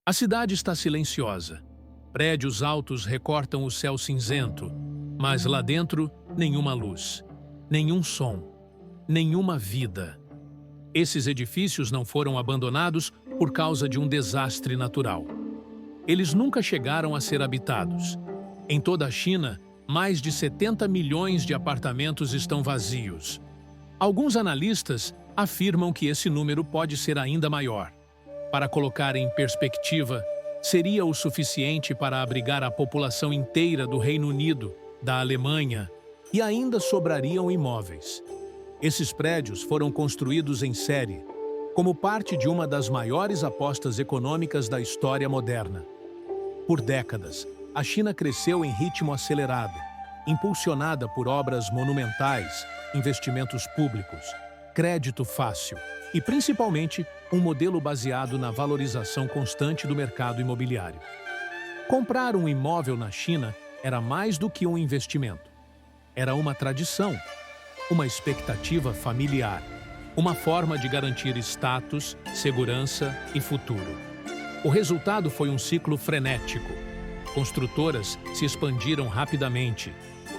A cidade está silenciosa. Prédios altos recortam o céu cinzento, mas lá dentro, nenhuma luz, nenhum som, nenhuma vida. Esses edifícios não foram abandonados por causa de um desastre natural. Eles nunca chegaram a ser habitados. Em toda a China, mais de 70 milhões de apartamentos estão vazios. Alguns analistas afirmam que esse número pode ser ainda maior. Para colocar em perspectiva, seria o suficiente para abrigar a população inteira do Reino Unido, da Alemanha, e ainda sobrariam imóveis. Esses prédios foram construídos em série, como parte de uma das maiores apostas econômicas da história moderna. Por décadas, a China cresceu em ritmo acelerado, impulsionada por obras monumentais, investimentos públicos, crédito fácil e, principalmente, um modelo baseado na valorização constante do mercado imobiliário. Comprar um imóvel na China era mais do que um investimento. Era uma tradição, uma expectativa familiar, uma forma de garantir status, segurança e futuro. O resultado foi um ciclo frenético. Construtoras se expandiram rapidamente.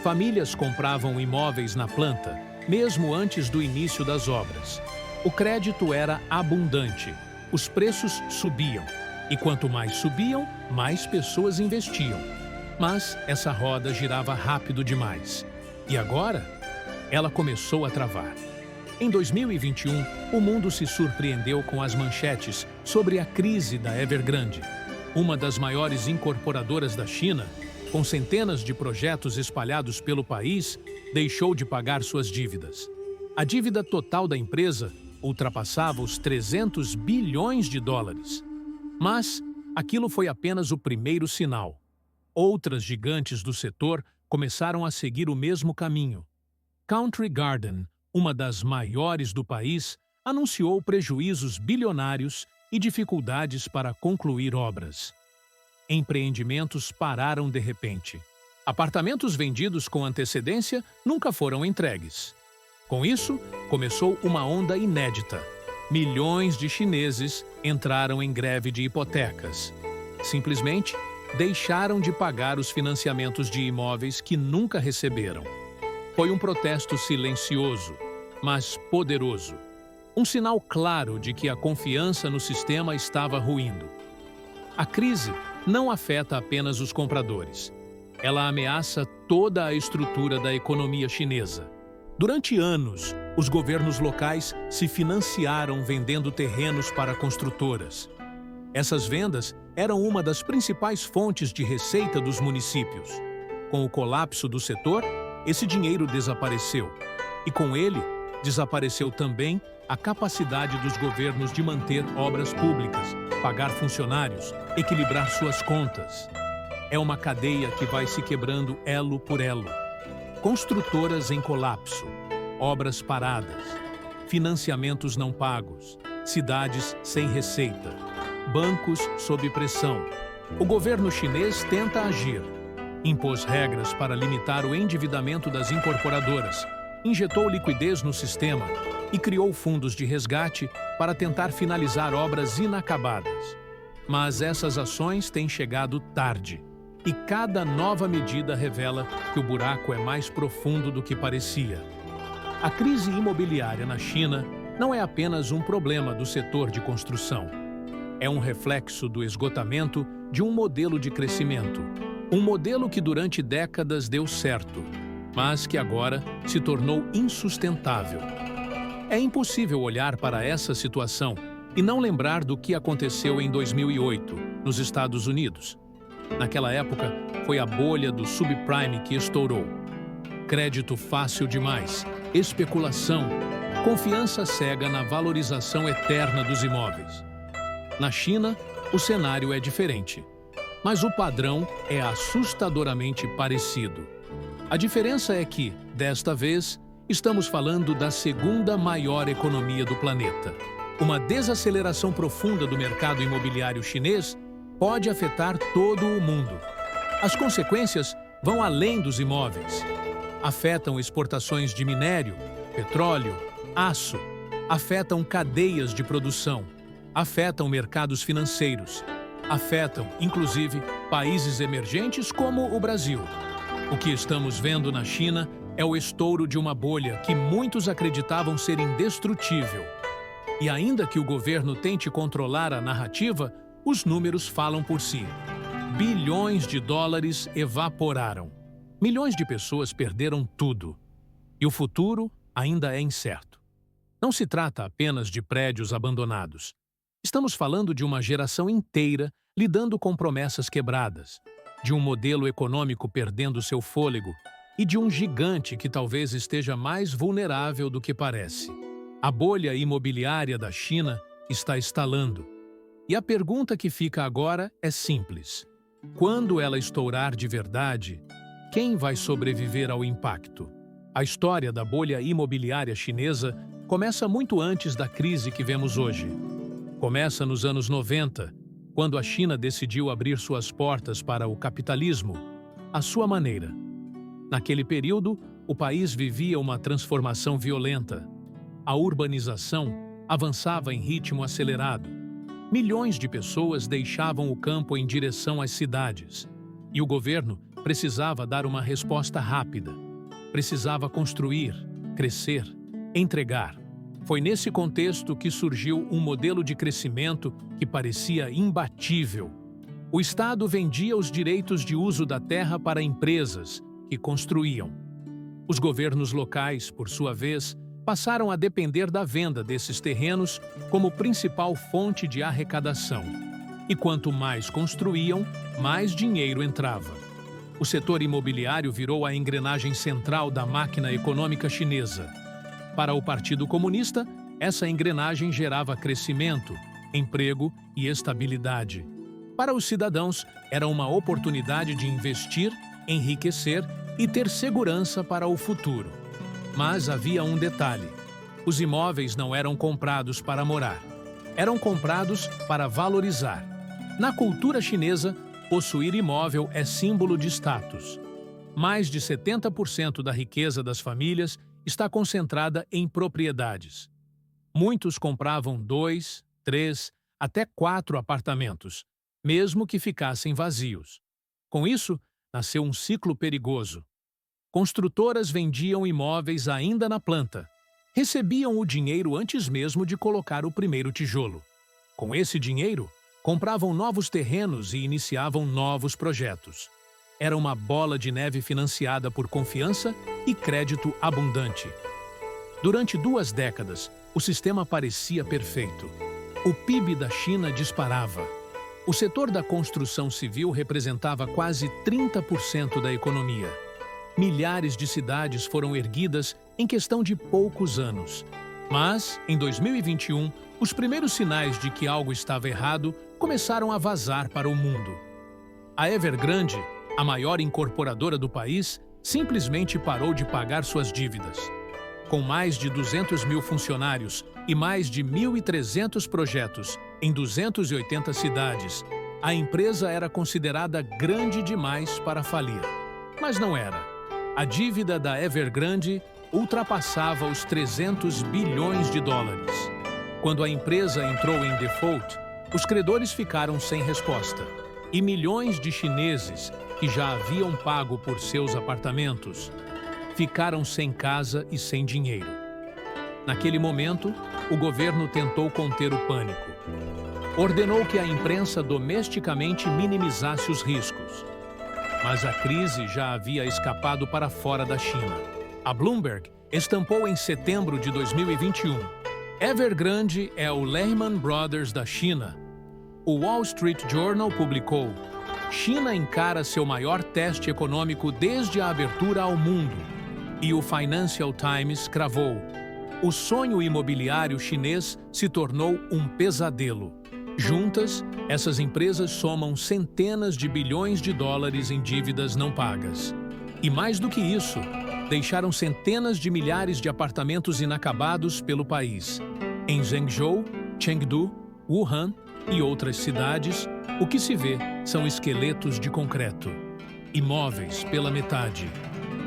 Famílias compravam imóveis na planta, mesmo antes do início das obras. O crédito era abundante, os preços subiam, e quanto mais subiam, mais pessoas investiam. Mas essa roda girava rápido demais. E agora, ela começou a travar. Em 2021, o mundo se surpreendeu com as manchetes sobre a crise da Evergrande, uma das maiores incorporadoras da China, com centenas de projetos espalhados pelo país, deixou de pagar suas dívidas. A dívida total da empresa ultrapassava os 300 bilhões de dólares. Mas aquilo foi apenas o primeiro sinal. Outras gigantes do setor começaram a seguir o mesmo caminho. Country Garden, uma das maiores do país, anunciou prejuízos bilionários e dificuldades para concluir obras. Empreendimentos pararam de repente. Apartamentos vendidos com antecedência nunca foram entregues. Com isso, começou uma onda inédita. Milhões de chineses entraram em greve de hipotecas. Simplesmente, deixaram de pagar os financiamentos de imóveis que nunca receberam. Foi um protesto silencioso, mas poderoso. Um sinal claro de que a confiança no sistema estava ruindo. A crise não afeta apenas os compradores. Ela ameaça toda a estrutura da economia chinesa. Durante anos, os governos locais se financiaram vendendo terrenos para construtoras. Essas vendas eram uma das principais fontes de receita dos municípios. Com o colapso do setor, esse dinheiro desapareceu. E com ele, desapareceu também a capacidade dos governos de manter obras públicas, pagar funcionários, equilibrar suas contas. É uma cadeia que vai se quebrando elo por elo. Construtoras em colapso, obras paradas, financiamentos não pagos, cidades sem receita, bancos sob pressão. O governo chinês tenta agir. Impôs regras para limitar o endividamento das incorporadoras, injetou liquidez no sistema e criou fundos de resgate para tentar finalizar obras inacabadas. Mas essas ações têm chegado tarde, e cada nova medida revela que o buraco é mais profundo do que parecia. A crise imobiliária na China não é apenas um problema do setor de construção. É um reflexo do esgotamento de um modelo de crescimento. Um modelo que durante décadas deu certo, mas que agora se tornou insustentável. É impossível olhar para essa situação e não lembrar do que aconteceu em 2008, nos Estados Unidos. Naquela época, foi a bolha do subprime que estourou. Crédito fácil demais, especulação, confiança cega na valorização eterna dos imóveis. Na China, o cenário é diferente, mas o padrão é assustadoramente parecido. A diferença é que, desta vez, estamos falando da segunda maior economia do planeta. Uma desaceleração profunda do mercado imobiliário chinês pode afetar todo o mundo. As consequências vão além dos imóveis. Afetam exportações de minério, petróleo, aço, afetam cadeias de produção, afetam mercados financeiros, Afetam, inclusive, países emergentes como o Brasil. O que estamos vendo na China é o estouro de uma bolha que muitos acreditavam ser indestrutível. E ainda que o governo tente controlar a narrativa, os números falam por si. Bilhões de dólares evaporaram. Milhões de pessoas perderam tudo. E o futuro ainda é incerto. Não se trata apenas de prédios abandonados. Estamos falando de uma geração inteira lidando com promessas quebradas, de um modelo econômico perdendo seu fôlego e de um gigante que talvez esteja mais vulnerável do que parece. A bolha imobiliária da China está estalando. E a pergunta que fica agora é simples. Quando ela estourar de verdade, quem vai sobreviver ao impacto? A história da bolha imobiliária chinesa começa muito antes da crise que vemos hoje. Começa nos anos 90, quando a China decidiu abrir suas portas para o capitalismo, à sua maneira. Naquele período, o país vivia uma transformação violenta. A urbanização avançava em ritmo acelerado. Milhões de pessoas deixavam o campo em direção às cidades. E o governo precisava dar uma resposta rápida. Precisava construir, crescer, entregar. Foi nesse contexto que surgiu um modelo de crescimento que parecia imbatível. O Estado vendia os direitos de uso da terra para empresas que construíam. Os governos locais, por sua vez, passaram a depender da venda desses terrenos como principal fonte de arrecadação. E quanto mais construíam, mais dinheiro entrava. O setor imobiliário virou a engrenagem central da máquina econômica chinesa. Para o Partido Comunista, essa engrenagem gerava crescimento, emprego e estabilidade. Para os cidadãos, era uma oportunidade de investir, enriquecer e ter segurança para o futuro. Mas havia um detalhe. Os imóveis não eram comprados para morar. Eram comprados para valorizar. Na cultura chinesa, possuir imóvel é símbolo de status. Mais de 70% da riqueza das famílias está concentrada em propriedades. Muitos compravam 2, 3, até 4 apartamentos, mesmo que ficassem vazios. Com isso, nasceu um ciclo perigoso. Construtoras vendiam imóveis ainda na planta. Recebiam o dinheiro antes mesmo de colocar o primeiro tijolo. Com esse dinheiro, compravam novos terrenos e iniciavam novos projetos. Era uma bola de neve financiada por confiança e crédito abundante. Durante 2 décadas, o sistema parecia perfeito. O PIB da China disparava. O setor da construção civil representava quase 30% da economia. Milhares de cidades foram erguidas em questão de poucos anos. Mas, em 2021, os primeiros sinais de que algo estava errado começaram a vazar para o mundo. A Evergrande, a maior incorporadora do país, simplesmente parou de pagar suas dívidas. Com mais de 200 mil funcionários e mais de 1.300 projetos em 280 cidades, a empresa era considerada grande demais para falir. Mas não era. A dívida da Evergrande ultrapassava os 300 bilhões de dólares. Quando a empresa entrou em default, os credores ficaram sem resposta. E milhões de chineses que já haviam pago por seus apartamentos ficaram sem casa e sem dinheiro. Naquele momento, o governo tentou conter o pânico. Ordenou que a imprensa domesticamente minimizasse os riscos. Mas a crise já havia escapado para fora da China. A Bloomberg estampou em setembro de 2021. Evergrande é o Lehman Brothers da China. O Wall Street Journal publicou: China encara seu maior teste econômico desde a abertura ao mundo. E o Financial Times cravou: o sonho imobiliário chinês se tornou um pesadelo. Juntas, essas empresas somam centenas de bilhões de dólares em dívidas não pagas. E mais do que isso, deixaram centenas de milhares de apartamentos inacabados pelo país. Em Zhengzhou, Chengdu, Wuhan e outras cidades, o que se vê são esqueletos de concreto. Imóveis pela metade.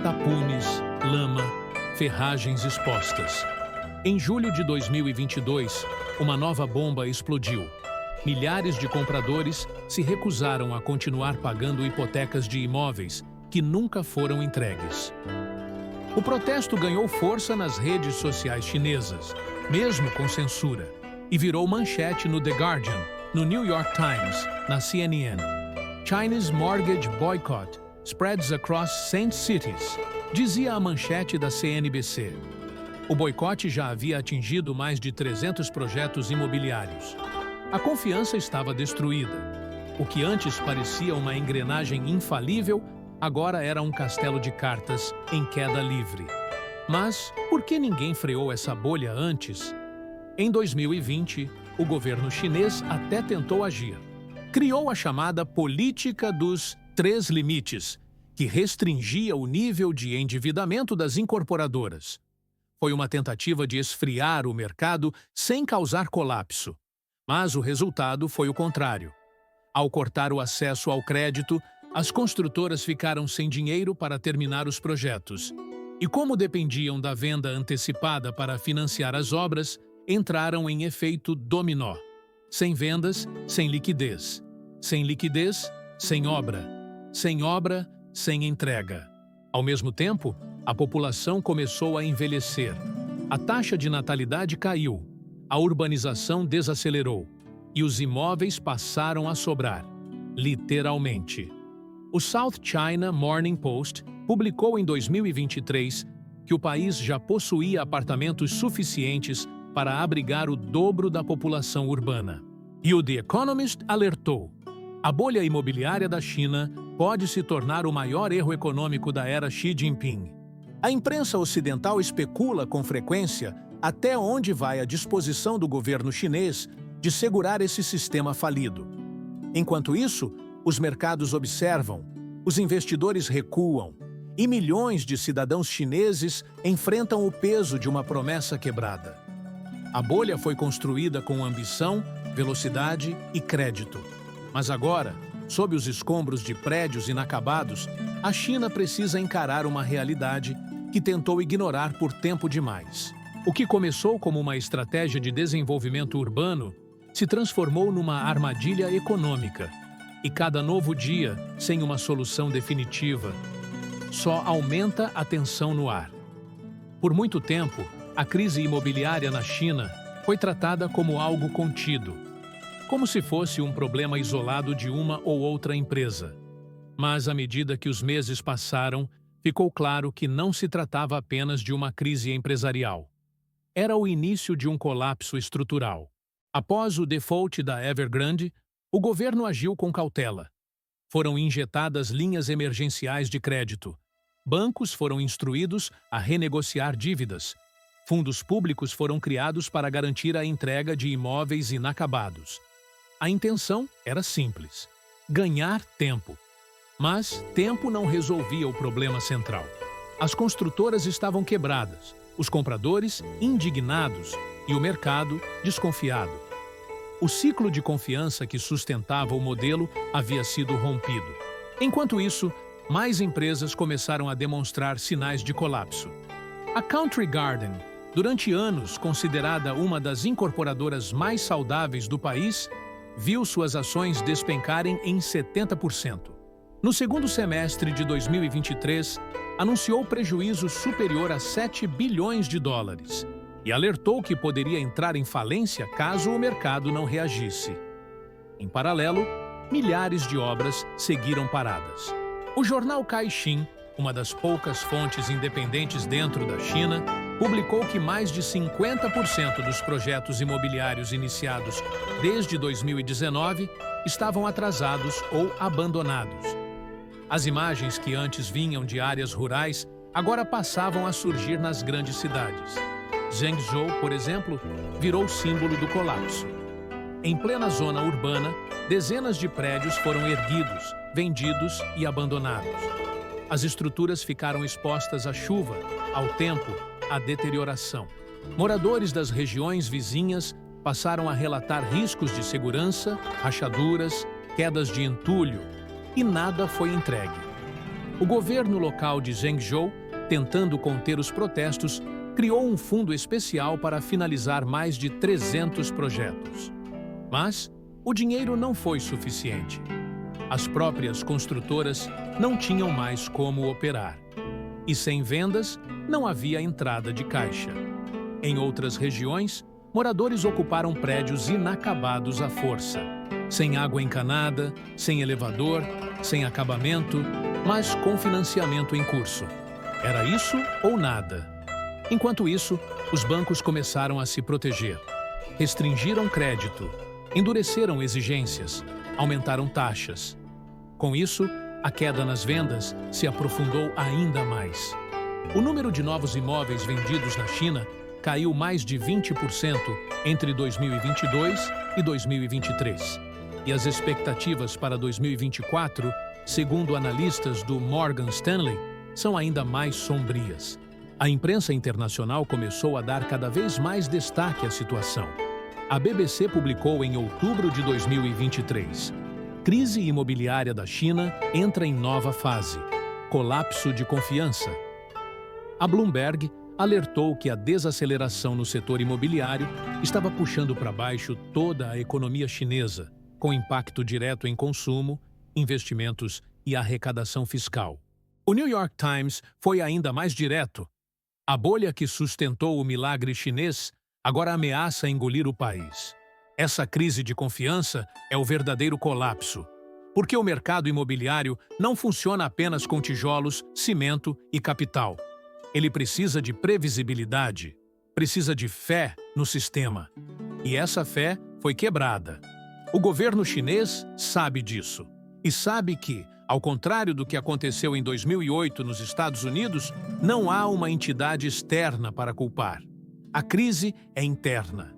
Tapumes, lama, ferragens expostas. Em julho de 2022, uma nova bomba explodiu. milhares de compradores se recusaram a continuar pagando hipotecas de imóveis que nunca foram entregues. O protesto ganhou força nas redes sociais chinesas, mesmo com censura, e virou manchete no The Guardian, no New York Times, na CNN. Chinese Mortgage Boycott Spreads Across Saint Cities, dizia a manchete da CNBC. O boicote já havia atingido mais de 300 projetos imobiliários. A confiança estava destruída. O que antes parecia uma engrenagem infalível, agora era um castelo de cartas em queda livre. Mas por que ninguém freou essa bolha antes? Em 2020, o governo chinês até tentou agir. Criou a chamada Política dos 3 Limites, que restringia o nível de endividamento das incorporadoras. Foi uma tentativa de esfriar o mercado sem causar colapso. Mas o resultado foi o contrário. Ao cortar o acesso ao crédito, as construtoras ficaram sem dinheiro para terminar os projetos. E como dependiam da venda antecipada para financiar as obras, entraram em efeito dominó. Sem vendas, sem liquidez. Sem liquidez, sem obra. Sem obra, sem entrega. Ao mesmo tempo, a população começou a envelhecer. A taxa de natalidade caiu. A urbanização desacelerou. E os imóveis passaram a sobrar. Literalmente. O South China Morning Post publicou em 2023 que o país já possuía apartamentos suficientes para abrigar o dobro da população urbana. E o The Economist alertou: a bolha imobiliária da China pode se tornar o maior erro econômico da era Xi Jinping. A imprensa ocidental especula com frequência até onde vai a disposição do governo chinês de segurar esse sistema falido. Enquanto isso, os mercados observam, os investidores recuam e milhões de cidadãos chineses enfrentam o peso de uma promessa quebrada. A bolha foi construída com ambição, velocidade e crédito. Mas agora, sob os escombros de prédios inacabados, a China precisa encarar uma realidade que tentou ignorar por tempo demais. O que começou como uma estratégia de desenvolvimento urbano se transformou numa armadilha econômica. E cada novo dia, sem uma solução definitiva, só aumenta a tensão no ar. Por muito tempo, a crise imobiliária na China foi tratada como algo contido, como se fosse um problema isolado de uma ou outra empresa. Mas, à medida que os meses passaram, ficou claro que não se tratava apenas de uma crise empresarial. Era o início de um colapso estrutural. Após o default da Evergrande, o governo agiu com cautela. Foram injetadas linhas emergenciais de crédito. Bancos foram instruídos a renegociar dívidas. Fundos públicos foram criados para garantir a entrega de imóveis inacabados. A intenção era simples: ganhar tempo. Mas tempo não resolvia o problema central. As construtoras estavam quebradas, os compradores indignados e o mercado desconfiado. O ciclo de confiança que sustentava o modelo havia sido rompido. Enquanto isso, mais empresas começaram a demonstrar sinais de colapso. A Country Garden, durante anos considerada uma das incorporadoras mais saudáveis do país, viu suas ações despencarem em 70%. No segundo semestre de 2023, anunciou prejuízo superior a 7 bilhões de dólares e alertou que poderia entrar em falência caso o mercado não reagisse. Em paralelo, milhares de obras seguiram paradas. O jornal Caixin, uma das poucas fontes independentes dentro da China, publicou que mais de 50% dos projetos imobiliários iniciados desde 2019 estavam atrasados ou abandonados. As imagens que antes vinham de áreas rurais agora passavam a surgir nas grandes cidades. Zhengzhou, por exemplo, virou símbolo do colapso. Em plena zona urbana, dezenas de prédios foram erguidos, vendidos e abandonados. As estruturas ficaram expostas à chuva, ao tempo, à deterioração. Moradores das regiões vizinhas passaram a relatar riscos de segurança, rachaduras, quedas de entulho, e nada foi entregue. O governo local de Zhengzhou, tentando conter os protestos, criou um fundo especial para finalizar mais de 300 projetos. Mas O dinheiro não foi suficiente. As próprias construtoras não tinham mais como operar. E sem vendas, não havia entrada de caixa. Em outras regiões, moradores ocuparam prédios inacabados à força, sem água encanada, sem elevador, sem acabamento, mas com financiamento em curso. Era isso ou nada. Enquanto isso, os bancos começaram a se proteger. Restringiram crédito, endureceram exigências, aumentaram taxas. Com isso, a queda nas vendas se aprofundou ainda mais. O número de novos imóveis vendidos na China caiu mais de 20% entre 2022 e 2023. E as expectativas para 2024, segundo analistas do Morgan Stanley, são ainda mais sombrias. A imprensa internacional começou a dar cada vez mais destaque à situação. A BBC publicou em outubro de 2023: Crise imobiliária da China entra em nova fase. Colapso de confiança. A Bloomberg alertou que a desaceleração no setor imobiliário estava puxando para baixo toda a economia chinesa, com impacto direto em consumo, investimentos e arrecadação fiscal. O New York Times foi ainda mais direto. A bolha que sustentou o milagre chinês agora ameaça engolir o país. Essa crise de confiança é o verdadeiro colapso, porque o mercado imobiliário não funciona apenas com tijolos, cimento e capital. Ele precisa de previsibilidade, precisa de fé no sistema. E essa fé foi quebrada. O governo chinês sabe disso. E sabe que, ao contrário do que aconteceu em 2008 nos Estados Unidos, não há uma entidade externa para culpar. A crise é interna.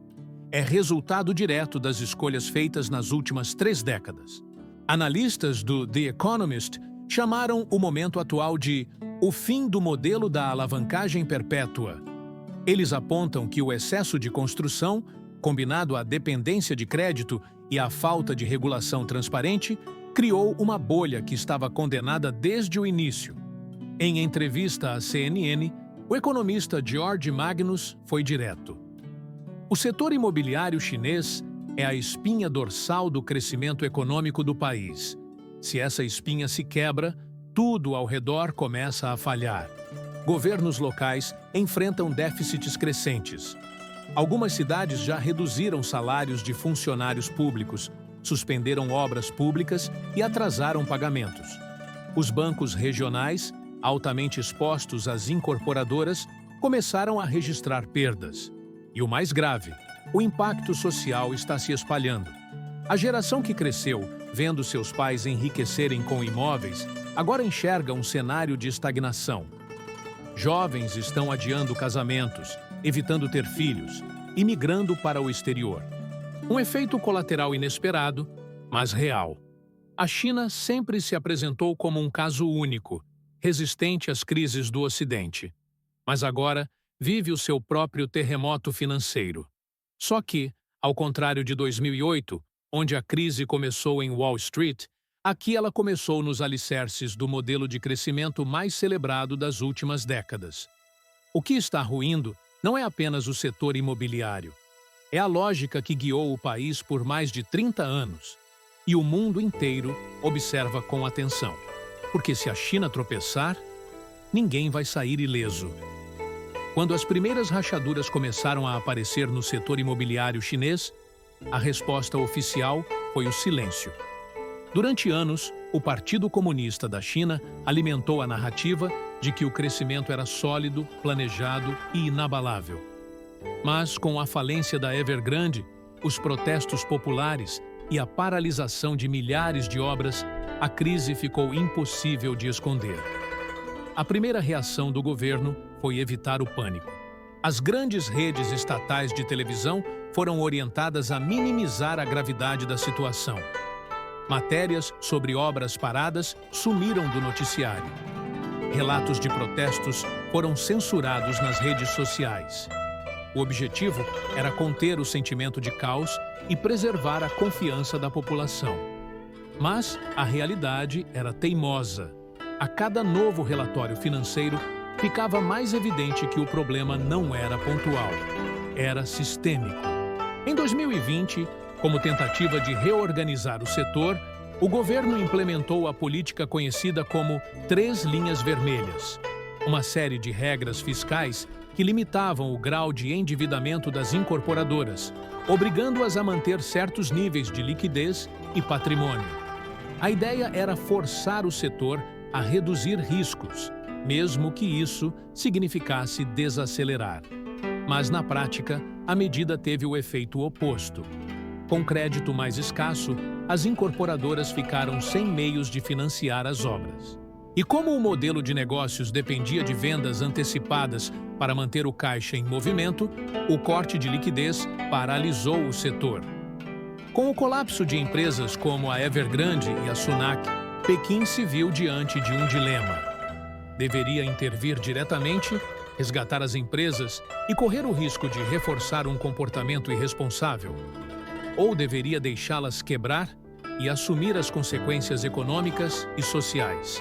É resultado direto das escolhas feitas nas últimas 3 décadas. Analistas do The Economist chamaram o momento atual de o fim do modelo da alavancagem perpétua. Eles apontam que o excesso de construção, combinado à dependência de crédito e à falta de regulação transparente, criou uma bolha que estava condenada desde o início. Em entrevista à CNN, o economista George Magnus foi direto. O setor imobiliário chinês é a espinha dorsal do crescimento econômico do país. Se essa espinha se quebra, tudo ao redor começa a falhar. Governos locais enfrentam déficits crescentes. Algumas cidades já reduziram salários de funcionários públicos, suspenderam obras públicas e atrasaram pagamentos. Os bancos regionais, altamente expostos às incorporadoras, começaram a registrar perdas. E o mais grave, o impacto social está se espalhando. A geração que cresceu vendo seus pais enriquecerem com imóveis, agora enxerga um cenário de estagnação. Jovens estão adiando casamentos, evitando ter filhos e migrando para o exterior. Um efeito colateral inesperado, mas real. A China sempre se apresentou como um caso único, resistente às crises do Ocidente. Mas agora vive o seu próprio terremoto financeiro. Só que, ao contrário de 2008, onde a crise começou em Wall Street, aqui ela começou nos alicerces do modelo de crescimento mais celebrado das últimas décadas. O que está ruindo não é apenas o setor imobiliário. É a lógica que guiou o país por mais de 30 anos. E o mundo inteiro observa com atenção. Porque se a China tropeçar, ninguém vai sair ileso. Quando as primeiras rachaduras começaram a aparecer no setor imobiliário chinês, a resposta oficial foi o silêncio. Durante anos, o Partido Comunista da China alimentou a narrativa de que o crescimento era sólido, planejado e inabalável. Mas, com a falência da Evergrande, os protestos populares e a paralisação de milhares de obras, a crise ficou impossível de esconder. A primeira reação do governo foi evitar o pânico. As grandes redes estatais de televisão foram orientadas a minimizar a gravidade da situação. Matérias sobre obras paradas sumiram do noticiário. Relatos de protestos foram censurados nas redes sociais. O objetivo era conter o sentimento de caos e preservar a confiança da população. Mas a realidade era teimosa. A cada novo relatório financeiro, ficava mais evidente que o problema não era pontual, era sistêmico. Em 2020, Como tentativa de reorganizar o setor, o governo implementou a política conhecida como Três Linhas Vermelhas, uma série de regras fiscais que limitavam o grau de endividamento das incorporadoras, obrigando-as a manter certos níveis de liquidez e patrimônio. A ideia era forçar o setor a reduzir riscos, mesmo que isso significasse desacelerar. Mas, na prática, a medida teve o efeito oposto. Com crédito mais escasso, as incorporadoras ficaram sem meios de financiar as obras. E como o modelo de negócios dependia de vendas antecipadas para manter o caixa em movimento, o corte de liquidez paralisou o setor. Com o colapso de empresas como a Evergrande e a Sunac, Pequim se viu diante de um dilema. Deveria intervir diretamente, resgatar as empresas e correr o risco de reforçar um comportamento irresponsável? Ou deveria deixá-las quebrar e assumir as consequências econômicas e sociais?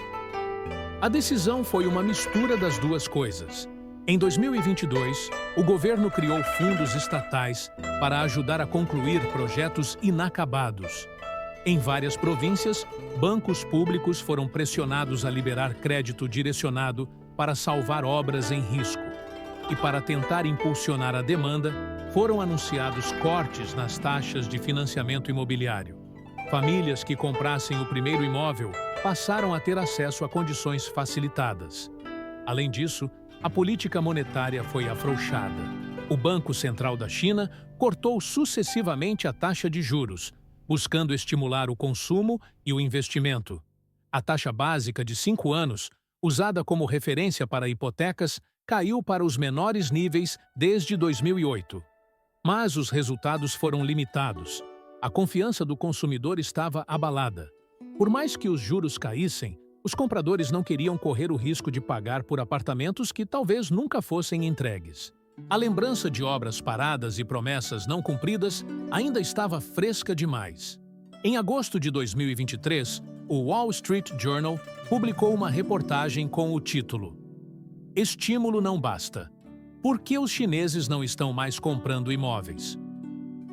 A decisão foi uma mistura das duas coisas. Em 2022, o governo criou fundos estatais para ajudar a concluir projetos inacabados. Em várias províncias, bancos públicos foram pressionados a liberar crédito direcionado para salvar obras em risco. E para tentar impulsionar a demanda, foram anunciados cortes nas taxas de financiamento imobiliário. Famílias que comprassem o primeiro imóvel passaram a ter acesso a condições facilitadas. Além disso, a política monetária foi afrouxada. O Banco Central da China cortou sucessivamente a taxa de juros, buscando estimular o consumo e o investimento. A taxa básica de 5 anos, usada como referência para hipotecas, caiu para os menores níveis desde 2008. Mas os resultados foram limitados. A confiança do consumidor estava abalada. Por mais que os juros caíssem, os compradores não queriam correr o risco de pagar por apartamentos que talvez nunca fossem entregues. A lembrança de obras paradas e promessas não cumpridas ainda estava fresca demais. Em agosto de 2023, o Wall Street Journal publicou uma reportagem com o título "Estímulo não basta. Por que os chineses não estão mais comprando imóveis?"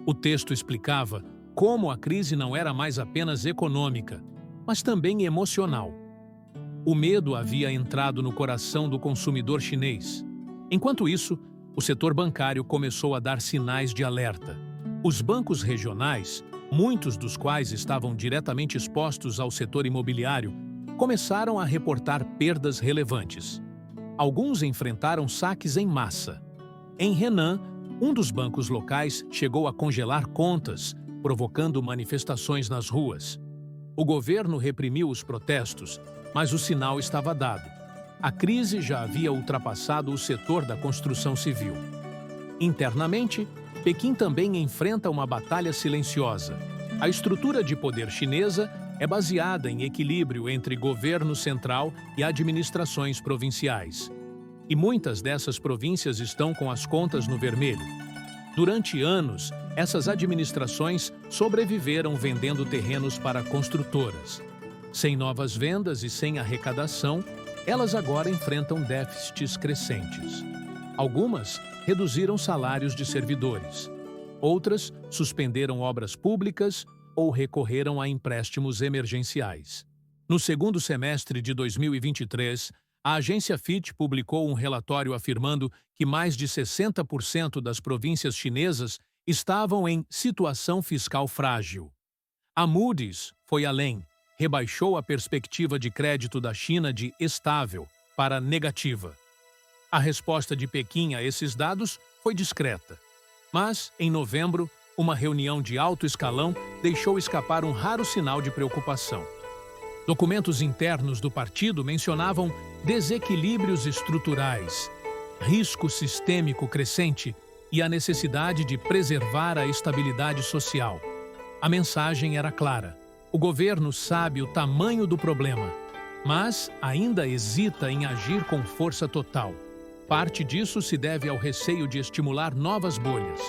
O texto explicava como a crise não era mais apenas econômica, mas também emocional. O medo havia entrado no coração do consumidor chinês. Enquanto isso, o setor bancário começou a dar sinais de alerta. Os bancos regionais, muitos dos quais estavam diretamente expostos ao setor imobiliário, começaram a reportar perdas relevantes. Alguns enfrentaram saques em massa. Em Henan, um dos bancos locais chegou a congelar contas, provocando manifestações nas ruas. O governo reprimiu os protestos, mas o sinal estava dado. A crise já havia ultrapassado o setor da construção civil. Internamente, Pequim também enfrenta uma batalha silenciosa. A estrutura de poder chinesa é baseada em equilíbrio entre governo central e administrações provinciais. E muitas dessas províncias estão com as contas no vermelho. Durante anos, essas administrações sobreviveram vendendo terrenos para construtoras. Sem novas vendas e sem arrecadação, elas agora enfrentam déficits crescentes. Algumas reduziram salários de servidores. Outras suspenderam obras públicas ou recorreram a empréstimos emergenciais. No segundo semestre de 2023, a agência Fitch publicou um relatório afirmando que mais de 60% das províncias chinesas estavam em situação fiscal frágil. A Moody's foi além, rebaixou a perspectiva de crédito da China de estável para negativa. A resposta de Pequim a esses dados foi discreta. Mas, em novembro, uma reunião de alto escalão deixou escapar um raro sinal de preocupação. Documentos internos do partido mencionavam desequilíbrios estruturais, risco sistêmico crescente e a necessidade de preservar a estabilidade social. A mensagem era clara. O governo sabe o tamanho do problema, mas ainda hesita em agir com força total. Parte disso se deve ao receio de estimular novas bolhas.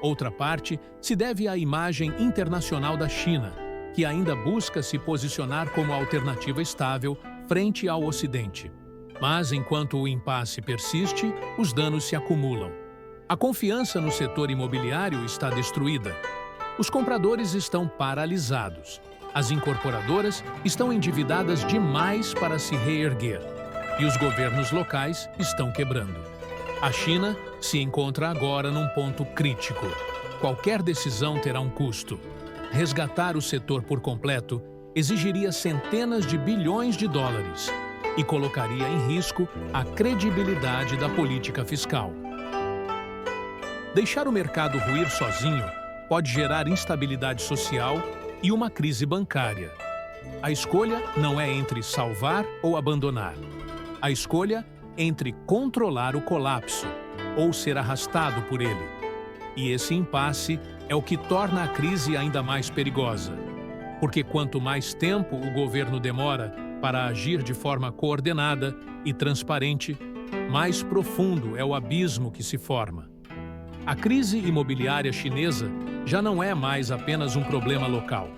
Outra parte se deve à imagem internacional da China, que ainda busca se posicionar como alternativa estável frente ao Ocidente. Mas, enquanto o impasse persiste, os danos se acumulam. A confiança no setor imobiliário está destruída. Os compradores estão paralisados. As incorporadoras estão endividadas demais para se reerguer. E os governos locais estão quebrando. A China se encontra agora num ponto crítico. Qualquer decisão terá um custo. Resgatar o setor por completo exigiria centenas de bilhões de dólares e colocaria em risco a credibilidade da política fiscal. Deixar o mercado ruir sozinho pode gerar instabilidade social e uma crise bancária. A escolha não é entre salvar ou abandonar. A escolha é entre controlar o colapso ou ser arrastado por ele. E esse impasse é o que torna a crise ainda mais perigosa. Porque quanto mais tempo o governo demora para agir de forma coordenada e transparente, mais profundo é o abismo que se forma. A crise imobiliária chinesa já não é mais apenas um problema local.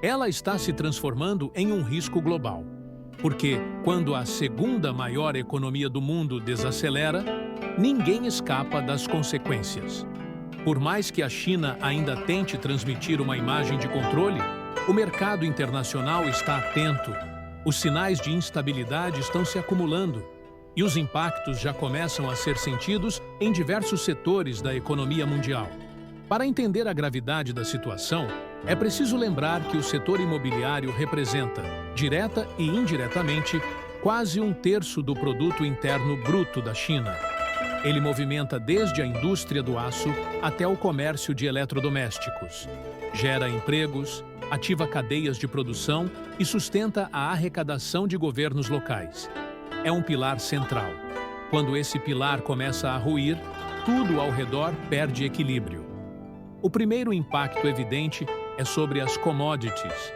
Ela está se transformando em um risco global. Porque, quando a segunda maior economia do mundo desacelera, ninguém escapa das consequências. Por mais que a China ainda tente transmitir uma imagem de controle, o mercado internacional está atento. Os sinais de instabilidade estão se acumulando e os impactos já começam a ser sentidos em diversos setores da economia mundial. Para entender a gravidade da situação, é preciso lembrar que o setor imobiliário representa, direta e indiretamente, quase 1/3 do produto interno bruto da China. Ele movimenta desde a indústria do aço até o comércio de eletrodomésticos. Gera empregos, ativa cadeias de produção e sustenta a arrecadação de governos locais. É um pilar central. Quando esse pilar começa a ruir, tudo ao redor perde equilíbrio. O primeiro impacto evidente é sobre as commodities.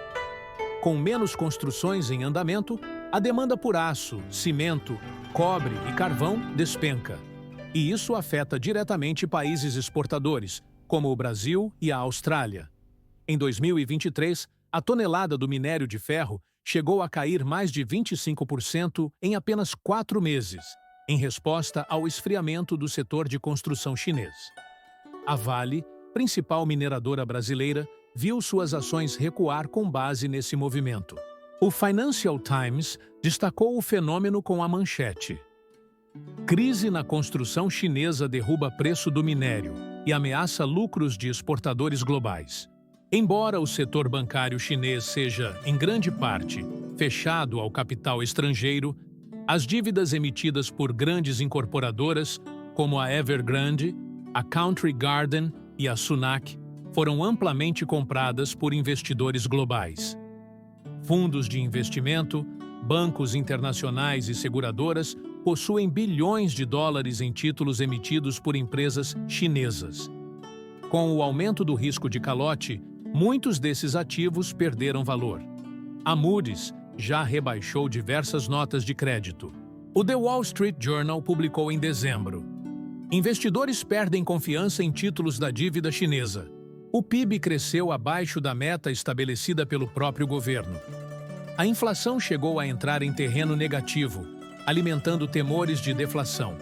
Com menos construções em andamento, a demanda por aço, cimento, cobre e carvão despenca. E isso afeta diretamente países exportadores, como o Brasil e a Austrália. Em 2023, a tonelada do minério de ferro chegou a cair mais de 25% em apenas 4 meses, em resposta ao esfriamento do setor de construção chinês. A Vale, principal mineradora brasileira, viu suas ações recuar com base nesse movimento. O Financial Times destacou o fenômeno com a manchete: crise na construção chinesa derruba preço do minério e ameaça lucros de exportadores globais. Embora o setor bancário chinês seja, em grande parte, fechado ao capital estrangeiro, as dívidas emitidas por grandes incorporadoras, como a Evergrande, a Country Garden e a Sunac, foram amplamente compradas por investidores globais. Fundos de investimento, bancos internacionais e seguradoras possuem bilhões de dólares em títulos emitidos por empresas chinesas. Com o aumento do risco de calote, muitos desses ativos perderam valor. A Moody's já rebaixou diversas notas de crédito. O The Wall Street Journal publicou em dezembro: investidores perdem confiança em títulos da dívida chinesa. O PIB cresceu abaixo da meta estabelecida pelo próprio governo. A inflação chegou a entrar em terreno negativo, alimentando temores de deflação.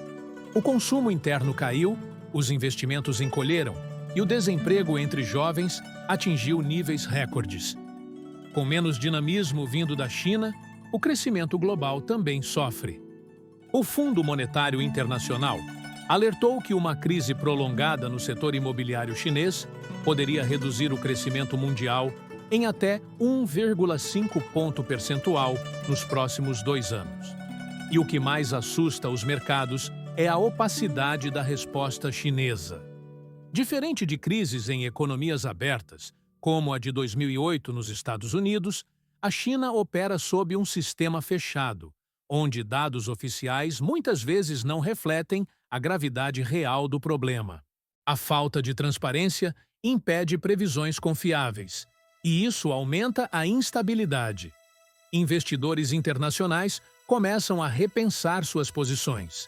O consumo interno caiu, os investimentos encolheram e o desemprego entre jovens atingiu níveis recordes. Com menos dinamismo vindo da China, o crescimento global também sofre. O Fundo Monetário Internacional alertou que uma crise prolongada no setor imobiliário chinês poderia reduzir o crescimento mundial em até 1,5 ponto percentual nos próximos 2 anos. E o que mais assusta os mercados é a opacidade da resposta chinesa. Diferente de crises em economias abertas, como a de 2008 nos Estados Unidos, a China opera sob um sistema fechado, onde dados oficiais muitas vezes não refletem a gravidade real do problema. A falta de transparência impede previsões confiáveis, e isso aumenta a instabilidade. Investidores internacionais começam a repensar suas posições.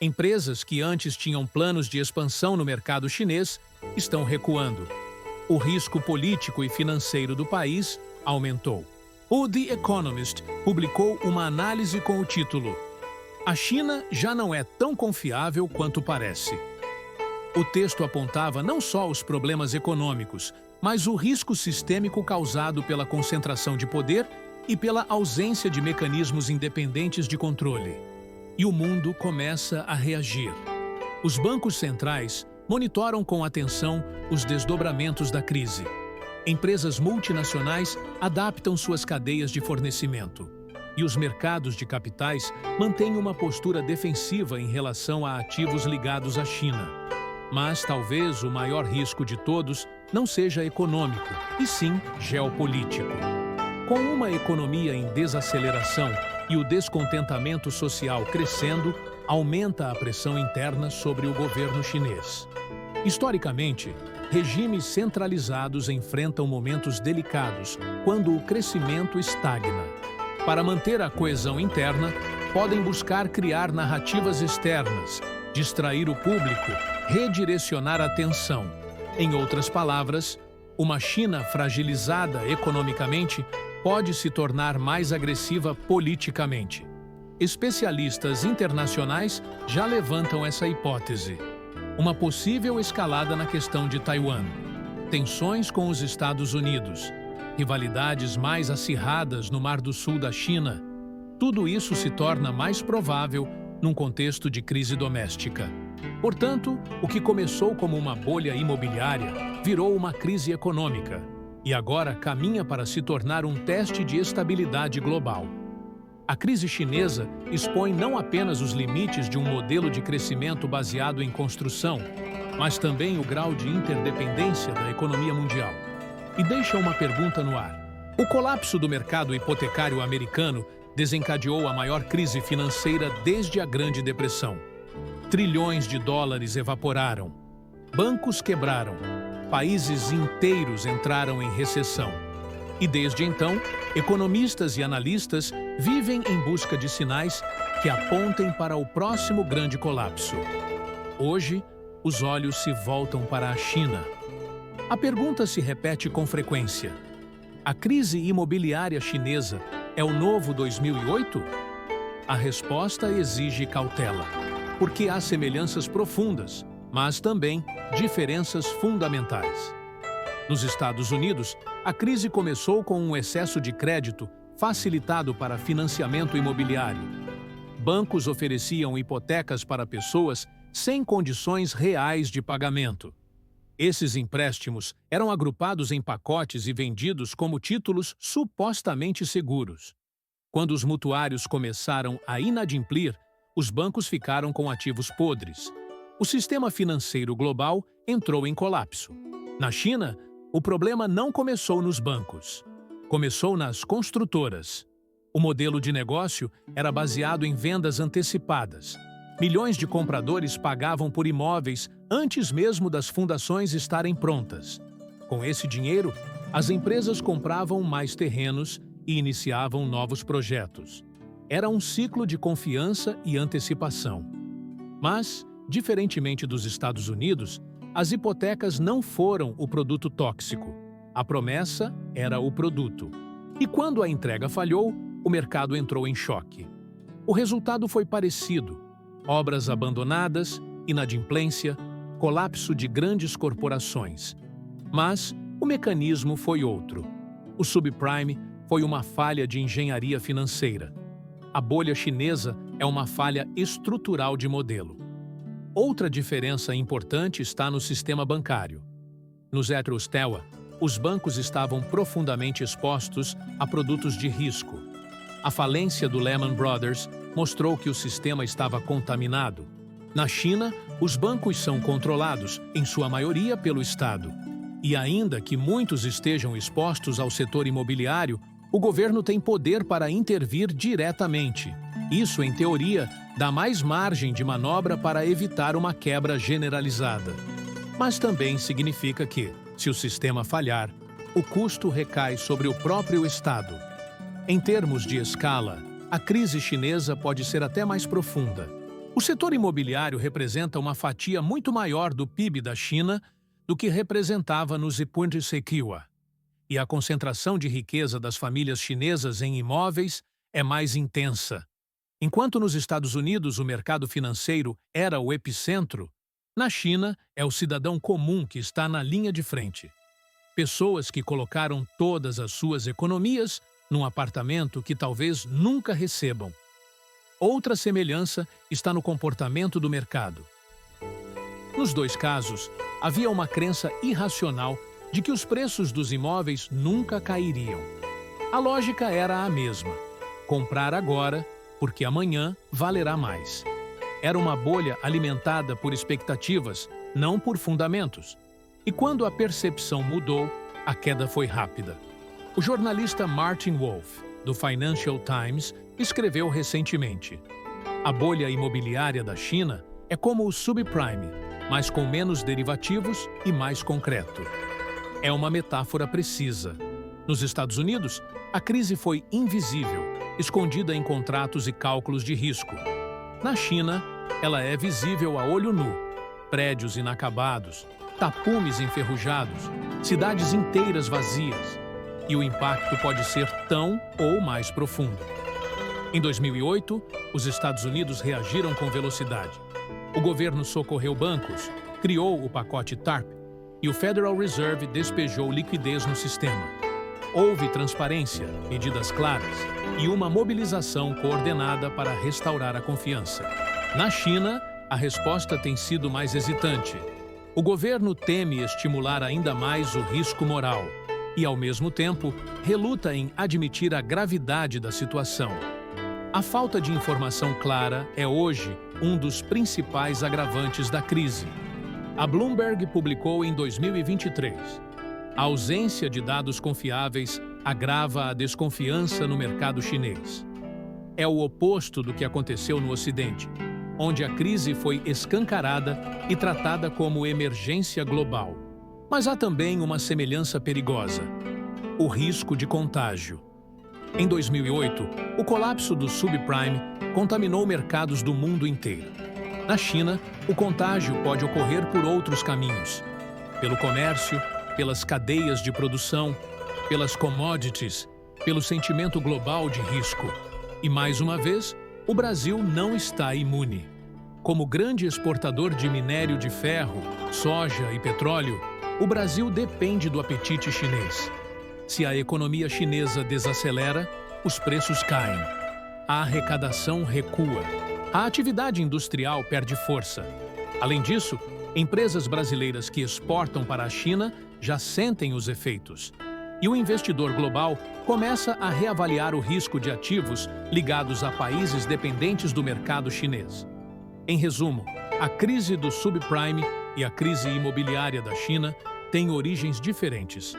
Empresas que antes tinham planos de expansão no mercado chinês estão recuando. O risco político e financeiro do país aumentou. O The Economist publicou uma análise com o título: A China já não é tão confiável quanto parece. O texto apontava não só os problemas econômicos, mas o risco sistêmico causado pela concentração de poder e pela ausência de mecanismos independentes de controle. E o mundo começa a reagir. Os bancos centrais monitoram com atenção os desdobramentos da crise. Empresas multinacionais adaptam suas cadeias de fornecimento. E os mercados de capitais mantêm uma postura defensiva em relação a ativos ligados à China. Mas talvez o maior risco de todos não seja econômico, e sim geopolítico. Com uma economia em desaceleração e o descontentamento social crescendo, aumenta a pressão interna sobre o governo chinês. Historicamente, regimes centralizados enfrentam momentos delicados quando o crescimento estagna. Para manter a coesão interna, podem buscar criar narrativas externas, distrair o público, redirecionar a atenção. Em outras palavras, uma China fragilizada economicamente pode se tornar mais agressiva politicamente. Especialistas internacionais já levantam essa hipótese. Uma possível escalada na questão de Taiwan, tensões com os Estados Unidos, rivalidades mais acirradas no Mar do Sul da China, tudo isso se torna mais provável num contexto de crise doméstica. Portanto, o que começou como uma bolha imobiliária virou uma crise econômica e agora caminha para se tornar um teste de estabilidade global. A crise chinesa expõe não apenas os limites de um modelo de crescimento baseado em construção, mas também o grau de interdependência da economia mundial. E deixa uma pergunta no ar. O colapso do mercado hipotecário americano desencadeou a maior crise financeira desde a Grande Depressão. Trilhões de dólares evaporaram. Bancos quebraram. Países inteiros entraram em recessão. E desde então, economistas e analistas vivem em busca de sinais que apontem para o próximo grande colapso. Hoje, os olhos se voltam para a China. A pergunta se repete com frequência. A crise imobiliária chinesa é o novo 2008? A resposta exige cautela, porque há semelhanças profundas, mas também diferenças fundamentais. Nos Estados Unidos, a crise começou com um excesso de crédito facilitado para financiamento imobiliário. Bancos ofereciam hipotecas para pessoas sem condições reais de pagamento. Esses empréstimos eram agrupados em pacotes e vendidos como títulos supostamente seguros. Quando os mutuários começaram a inadimplir, os bancos ficaram com ativos podres. O sistema financeiro global entrou em colapso. Na China, o problema não começou nos bancos. Começou nas construtoras. O modelo de negócio era baseado em vendas antecipadas. Milhões de compradores pagavam por imóveis antes mesmo das fundações estarem prontas. Com esse dinheiro, as empresas compravam mais terrenos e iniciavam novos projetos. Era um ciclo de confiança e antecipação. Mas, diferentemente dos Estados Unidos, as hipotecas não foram o produto tóxico. A promessa era o produto. E quando a entrega falhou, o mercado entrou em choque. O resultado foi parecido: obras abandonadas, inadimplência, colapso de grandes corporações. Mas o mecanismo foi outro. O subprime foi uma falha de engenharia financeira. A bolha chinesa é uma falha estrutural de modelo. Outra diferença importante está no sistema bancário. No Zetro's Tower, os bancos estavam profundamente expostos a produtos de risco. A falência do Lehman Brothers mostrou que o sistema estava contaminado. Na China, os bancos são controlados, em sua maioria, pelo Estado. E ainda que muitos estejam expostos ao setor imobiliário, o governo tem poder para intervir diretamente. Isso, em teoria, dá mais margem de manobra para evitar uma quebra generalizada. Mas também significa que, se o sistema falhar, o custo recai sobre o próprio Estado. Em termos de escala, a crise chinesa pode ser até mais profunda. O setor imobiliário representa uma fatia muito maior do PIB da China do que representava no Zipundi Sekiwa. E a concentração de riqueza das famílias chinesas em imóveis é mais intensa. Enquanto nos Estados Unidos o mercado financeiro era o epicentro, na China é o cidadão comum que está na linha de frente. Pessoas que colocaram todas as suas economias num apartamento que talvez nunca recebam. Outra semelhança está no comportamento do mercado. Nos dois casos, havia uma crença irracional de que os preços dos imóveis nunca cairiam. A lógica era a mesma: comprar agora, porque amanhã valerá mais. Era uma bolha alimentada por expectativas, não por fundamentos. E quando a percepção mudou, a queda foi rápida. O jornalista Martin Wolf, do Financial Times, escreveu recentemente: a bolha imobiliária da China é como o subprime, mas com menos derivativos e mais concreto. É uma metáfora precisa. Nos Estados Unidos, a crise foi invisível, escondida em contratos e cálculos de risco. Na China, ela é visível a olho nu: prédios inacabados, tapumes enferrujados, cidades inteiras vazias. E o impacto pode ser tão ou mais profundo. Em 2008, os Estados Unidos reagiram com velocidade. O governo socorreu bancos, criou o pacote TARP e o Federal Reserve despejou liquidez no sistema. Houve transparência, medidas claras e uma mobilização coordenada para restaurar a confiança. Na China, a resposta tem sido mais hesitante. O governo teme estimular ainda mais o risco moral e, ao mesmo tempo, reluta em admitir a gravidade da situação. A falta de informação clara é hoje um dos principais agravantes da crise. A Bloomberg publicou em 2023: a ausência de dados confiáveis agrava a desconfiança no mercado chinês. É o oposto do que aconteceu no Ocidente, onde a crise foi escancarada e tratada como emergência global. Mas há também uma semelhança perigosa: o risco de contágio. Em 2008, o colapso do subprime contaminou mercados do mundo inteiro. Na China, o contágio pode ocorrer por outros caminhos: pelo comércio, pelas cadeias de produção, pelas commodities, pelo sentimento global de risco. E, mais uma vez, o Brasil não está imune. Como grande exportador de minério de ferro, soja e petróleo, o Brasil depende do apetite chinês. Se a economia chinesa desacelera, os preços caem. A arrecadação recua. A atividade industrial perde força. Além disso, empresas brasileiras que exportam para a China já sentem os efeitos. E o investidor global começa a reavaliar o risco de ativos ligados a países dependentes do mercado chinês. Em resumo, a crise do subprime e a crise imobiliária da China têm origens diferentes,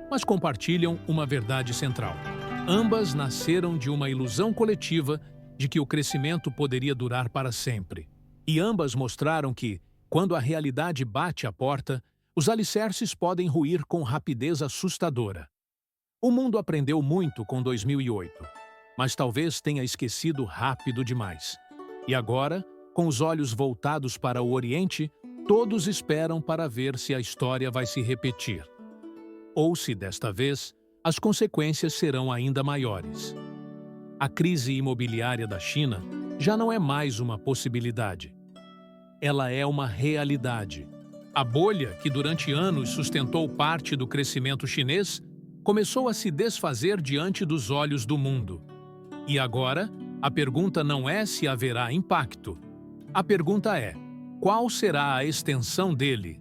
mas compartilham uma verdade central. Ambas nasceram de uma ilusão coletiva de que o crescimento poderia durar para sempre. E ambas mostraram que, quando a realidade bate à porta, os alicerces podem ruir com rapidez assustadora. O mundo aprendeu muito com 2008, mas talvez tenha esquecido rápido demais. E agora, com os olhos voltados para o Oriente, todos esperam para ver se a história vai se repetir. Ou se, desta vez, as consequências serão ainda maiores. A crise imobiliária da China já não é mais uma possibilidade. Ela é uma realidade. A bolha, que durante anos sustentou parte do crescimento chinês, começou a se desfazer diante dos olhos do mundo. E agora, a pergunta não é se haverá impacto. A pergunta é: qual será a extensão dele?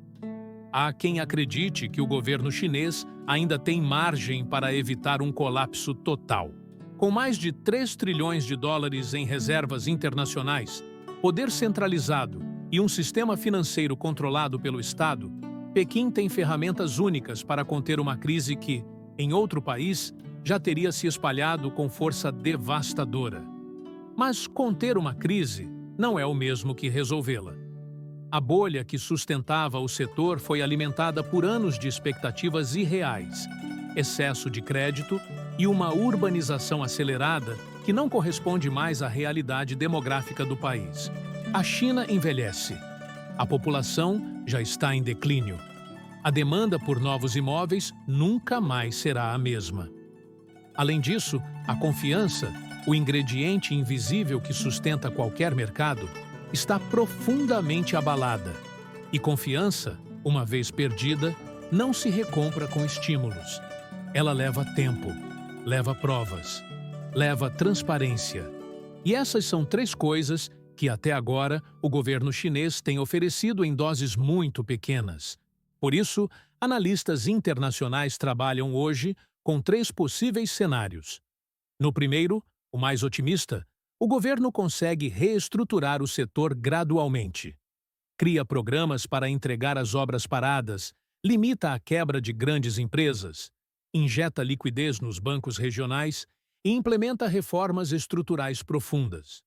Há quem acredite que o governo chinês ainda tem margem para evitar um colapso total. Com mais de 3 trilhões de dólares em reservas internacionais, poder centralizado e um sistema financeiro controlado pelo Estado, Pequim tem ferramentas únicas para conter uma crise que, em outro país, já teria se espalhado com força devastadora. Mas conter uma crise não é o mesmo que resolvê-la. A bolha que sustentava o setor foi alimentada por anos de expectativas irreais, excesso de crédito e uma urbanização acelerada que não corresponde mais à realidade demográfica do país. A China envelhece. A população já está em declínio. A demanda por novos imóveis nunca mais será a mesma. Além disso, a confiança, o ingrediente invisível que sustenta qualquer mercado, está profundamente abalada. E confiança, uma vez perdida, não se recompra com estímulos. Ela leva tempo, leva provas, leva transparência. E essas são 3 coisas que, até agora, o governo chinês tem oferecido em doses muito pequenas. Por isso, analistas internacionais trabalham hoje com 3 possíveis cenários. No primeiro, o mais otimista, o governo consegue reestruturar o setor gradualmente. Cria programas para entregar as obras paradas, limita a quebra de grandes empresas, injeta liquidez nos bancos regionais e implementa reformas estruturais profundas.